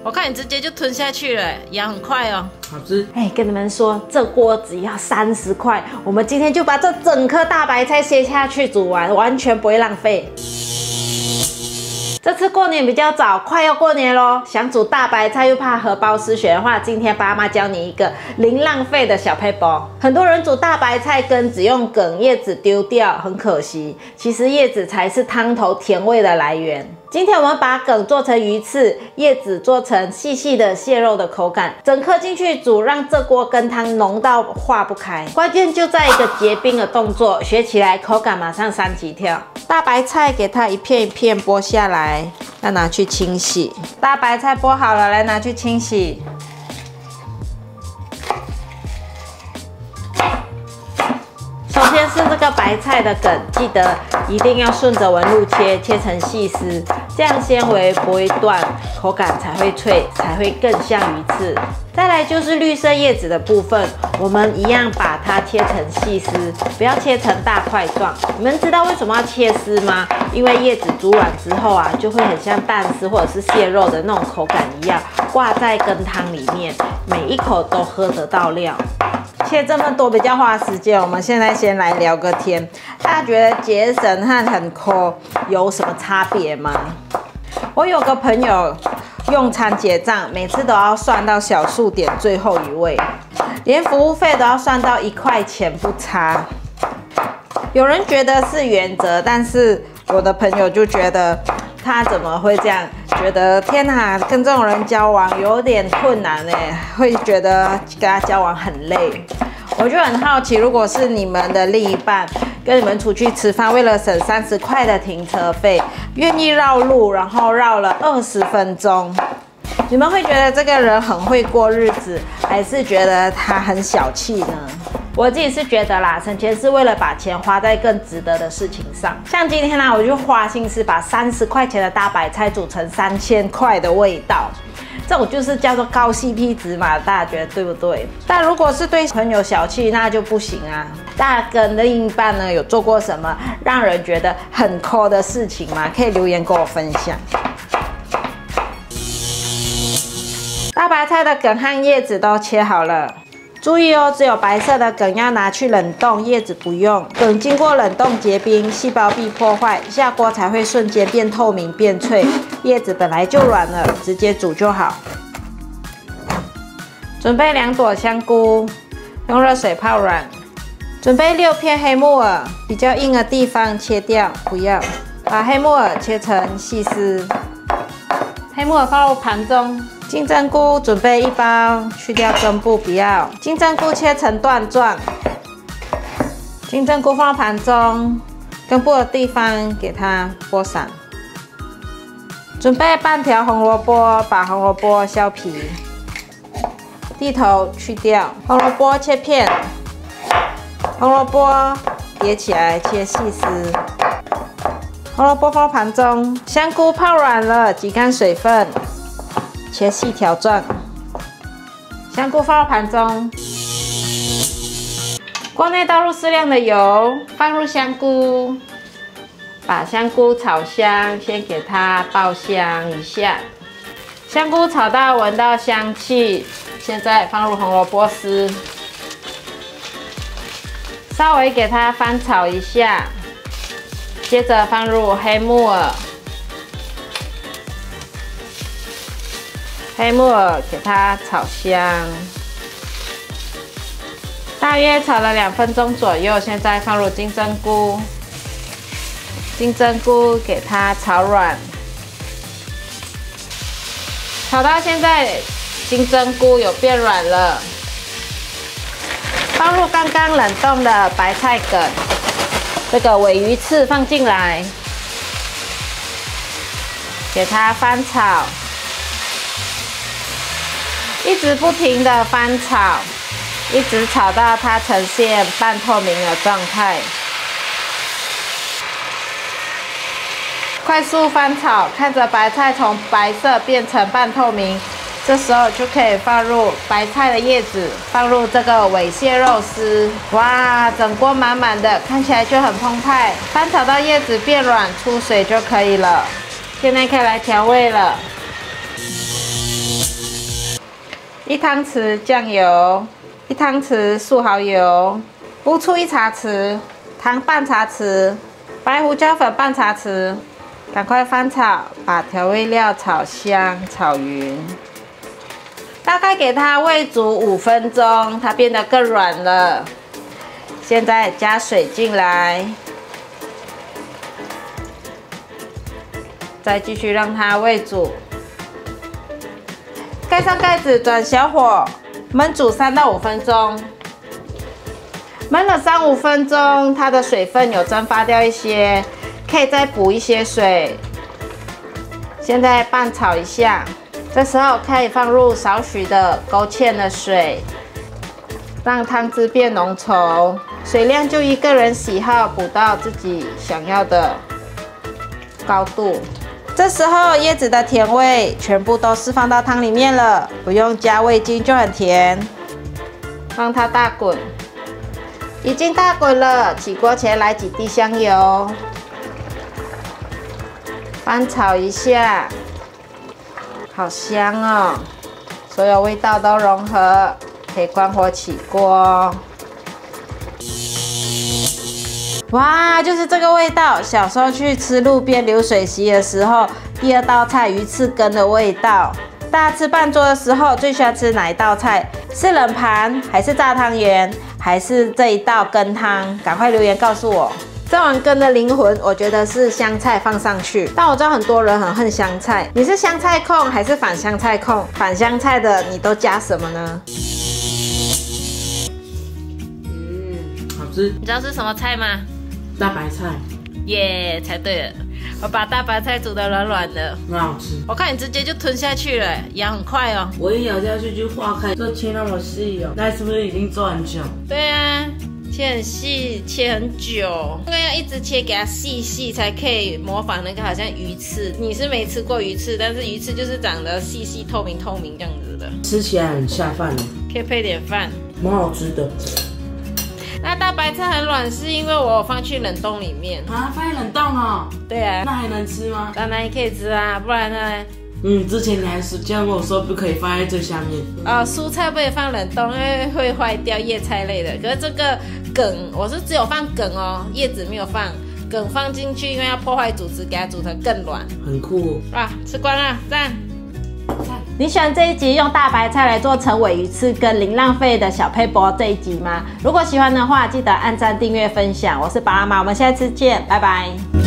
我看你直接就吞下去了，咬很快哦。好吃。跟你们说，这锅只要30块，我们今天就把这整颗大白菜切下去煮完，完全不会浪费。这次过年比较早，快要过年咯，想煮大白菜又怕荷包失血的话，今天爸妈教你一个零浪费的小撇步。很多人煮大白菜根只用梗，叶子丢掉，很可惜。其实叶子才是汤头甜味的来源。今天我们把梗做成鱼刺，叶子做成细细的蟹肉的口感，整颗进去煮，让这锅羹汤浓到化不开。关键就在一个结冰的动作，学起来口感马上3级跳。大白菜给它一片一片剥下来，要拿去清洗。大白菜剥好了，来拿去清洗。首先是这个白菜的梗，记得一定要顺着纹路切，切成细丝，这样纤维不会断，口感才会脆，才会更像鱼刺。再来就是绿色叶子的部分，我们一样把它切成细丝，不要切成大块状。你们知道为什么要切丝吗？因为叶子煮软之后啊，就会很像蛋丝或者是蟹肉的那种口感一样，挂在羹汤里面，每一口都喝得到料。切这么多比较花时间，我们现在先来聊个天。大家觉得节省和很抠有什么差别吗？我有个朋友用餐结账，每次都要算到小数点最后一位，连服务费都要算到1块钱不差。有人觉得是原则，但是我的朋友就觉得他怎么会这样？觉得天哪，跟这种人交往有点困难哎，会觉得跟他交往很累。我就很好奇，如果是你们的另一半跟你们出去吃饭，为了省30块的停车费，愿意绕路，然后绕了20分钟，你们会觉得这个人很会过日子，还是觉得他很小气呢？我自己是觉得啦，省钱是为了把钱花在更值得的事情上。像今天呢，我就花心思把30块钱的大白菜煮成3000块的味道，这种就是叫做高 CP 值嘛，大家觉得对不对？但如果是对朋友小气，那就不行啊。大家跟另一半呢有做过什么让人觉得很抠的事情吗？可以留言跟我分享。大白菜的梗和叶子都切好了。注意哦，只有白色的梗要拿去冷冻，叶子不用。梗经过冷冻结冰，细胞壁破坏，下锅才会瞬间变透明变脆。叶子本来就软了，直接煮就好。准备2朵香菇，用热水泡软。准备6片黑木耳，比较硬的地方切掉，不要。把黑木耳切成细丝。黑木耳放入盘中。金针菇准备1包，去掉根部，不要。金针菇切成段状，金针菇放盘中，根部的地方给它剥散。准备半条红萝卜，把红萝卜削皮，蒂头去掉，红萝卜切片，红萝卜叠起来切细丝。红萝卜放盘中，香菇泡软了，挤干水分。切细条状，香菇放入盘中，锅内倒入适量的油，放入香菇，把香菇炒香，先给它爆香一下。香菇炒到闻到香气，现在放入红萝卜丝，稍微给它翻炒一下，接着放入黑木耳。黑木耳给它炒香，大约炒了2分钟左右。现在放入金针菇，金针菇给它炒软，炒到现在金针菇有变软了。放入刚刚冷冻的白菜梗，这个尾鱼刺放进来，给它翻炒。一直不停的翻炒，一直炒到它呈现半透明的状态。快速翻炒，看着白菜从白色变成半透明，这时候就可以放入白菜的叶子，放入这个尾蟹肉丝。哇，整锅满满的，看起来就很澎湃。翻炒到叶子变软出水就可以了。现在可以来调味了。1汤匙酱油，1汤匙素蚝油，乌醋1茶匙，糖半茶匙，白胡椒粉半茶匙。赶快翻炒，把调味料炒香、炒匀。大概给它煨煮5分钟，它变得更软了。现在加水进来，再继续让它煨煮。盖上盖子，转小火焖煮3到5分钟。焖了3、5分钟，它的水分有蒸发掉一些。可以再补一些水，现在拌炒一下。这时候可以放入少许的勾芡的水，让汤汁变浓稠。水量就依个人喜好，补到自己想要的高度。这时候叶子的甜味全部都释放到汤里面了，不用加味精就很甜。让它大滚，已经大滚了，起锅前来几滴香油。翻炒一下，好香哦！所有味道都融合，可以关火起锅。哇，就是这个味道！小时候去吃路边流水席的时候，第2道菜鱼翅羹的味道。大家吃半桌的时候，最喜欢吃哪一道菜？是冷盘，还是炸汤圆，还是这一道羹汤？赶快留言告诉我。这碗羹的灵魂，我觉得是香菜放上去。但我知道很多人很恨香菜，你是香菜控还是反香菜控？反香菜的你都加什么呢？好吃。你知道是什么菜吗？大白菜。耶，猜对了。我把大白菜煮得软软的，很好吃。我看你直接就吞下去了，咬很快哦。我一咬下去就化开，这切那么细哦，那是不是已经做很久？对啊。切很细，切很久，应该要一直切，给它细细，才可以模仿那个好像鱼翅。你是没吃过鱼翅，但是鱼翅就是长得细细、透明透明这样子的，吃起来很下饭的，可以配点饭，蛮好吃的。那大白菜很软，是因为我有放去冷冻里面啊，放在冷冻哦。对啊，那还能吃吗？当然也可以吃啊，不然呢？之前你还是这样跟我说不可以放在最下面。蔬菜不可以放冷冻，因为会坏掉，叶菜类的。可是这个梗，我是只有放梗哦，叶子没有放。梗放进去，因为要破坏组织，给它煮成更软。很酷哇！吃光了，赞！你喜欢这一集用大白菜来做成尾鱼翅跟零浪费的小配播这一集吗？如果喜欢的话，记得按赞、订阅、分享。我是巴拉妈，我们下次见，拜拜。